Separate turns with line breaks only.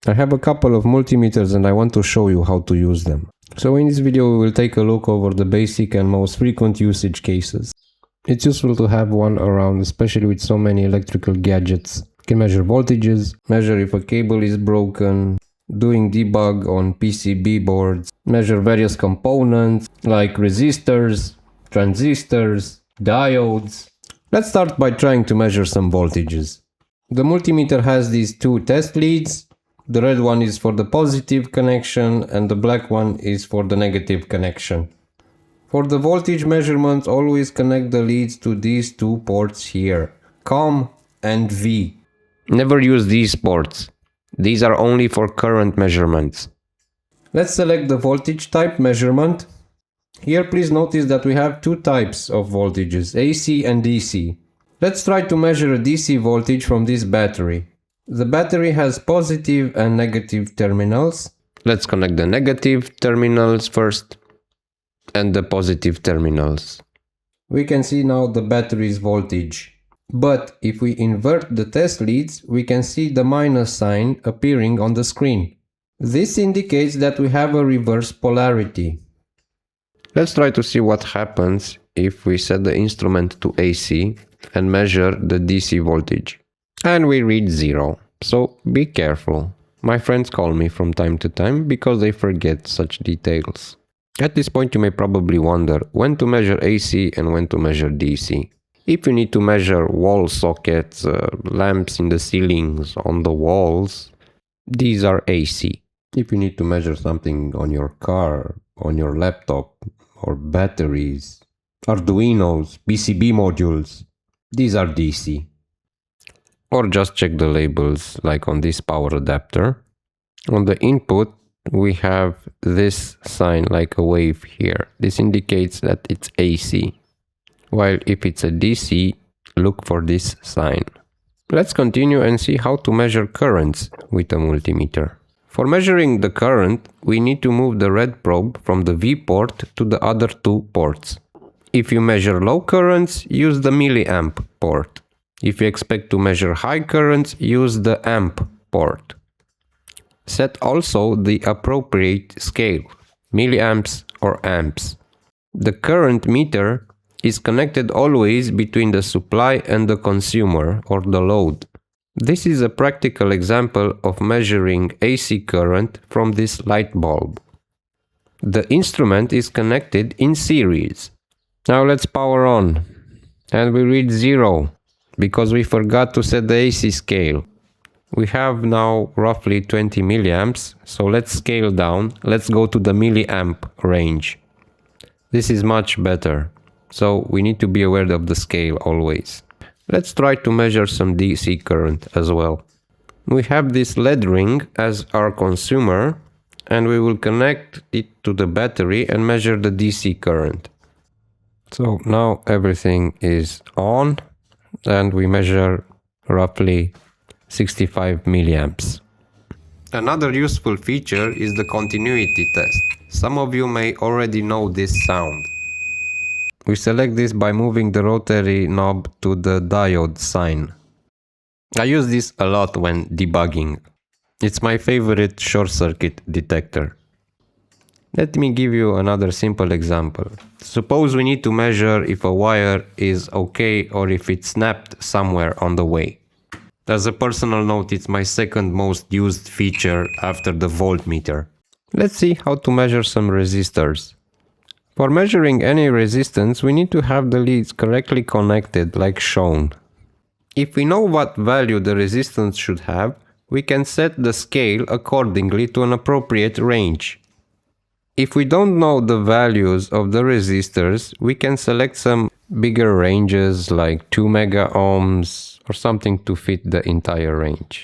I have a couple of multimeters and I want to show you how to use them. So in this video we will take a look over the basic and most frequent usage cases. It's useful to have one around, especially with so many electrical gadgets. You can measure voltages, measure if a cable is broken, doing debug on PCB boards, measure various components like resistors, transistors, diodes. Let's start by trying to measure some voltages. The multimeter has these two test leads. The red one is for the positive connection and the black one is for the negative connection. For the voltage measurements, always connect the leads to these two ports here, COM and V.
Never use these ports. These are only for current measurements.
Let's select the voltage type measurement. Here please notice that we have two types of voltages, AC and DC. Let's try to measure a DC voltage from this battery. The battery has positive and negative terminals.
Let's connect the negative terminals first and the positive terminals.
We can see now the battery's voltage. But if we invert the test leads, we can see the minus sign appearing on the screen. This indicates that we have a reverse polarity.
Let's try to see what happens if we set the instrument to AC and measure the DC voltage. And we read 0. So be careful. My friends call me from time to time because they forget such details. At this point you may probably wonder when to measure AC and when to measure DC. If you need to measure wall sockets, lamps in the ceilings, on the walls, these are AC.
If you need to measure something on your car, on your laptop, or batteries, Arduinos, PCB modules, these are DC.
Or just check the labels, like on this power adapter. On the input, we have this sign like a wave here. This indicates that it's AC. While if it's a DC, look for this sign. Let's continue and see how to measure currents with a multimeter. For measuring the current, we need to move the red probe from the V port to the other two ports. If you measure low currents, use the milliamp port. If you expect to measure high currents, use the amp port. Set also the appropriate scale, milliamps or amps. The current meter is connected always between the supply and the consumer or the load. This is a practical example of measuring AC current from this light bulb. The instrument is connected in series. Now let's power on. And we read 0 because we forgot to set the AC scale. We have now roughly 20 milliamps, so let's scale down. Let's go to the milliamp range. This is much better, so we need to be aware of the scale always. Let's try to measure some DC current as well. We have this LED ring as our consumer, and we will connect it to the battery and measure the DC current. So now everything is on, and we measure roughly 65 milliamps. Another useful feature is the continuity test. Some of you may already know this sound. We select this by moving the rotary knob to the diode sign. I use this a lot when debugging. It's my favorite short circuit detector. Let me give you another simple example. Suppose we need to measure if a wire is okay or if it snapped somewhere on the way. As a personal note, it's my second most used feature after the voltmeter. Let's see how to measure some resistors. For measuring any resistance, we need to have the leads correctly connected like shown. If we know what value the resistance should have, we can set the scale accordingly to an appropriate range. If we don't know the values of the resistors, we can select some bigger ranges like 2 mega ohms or something to fit the entire range.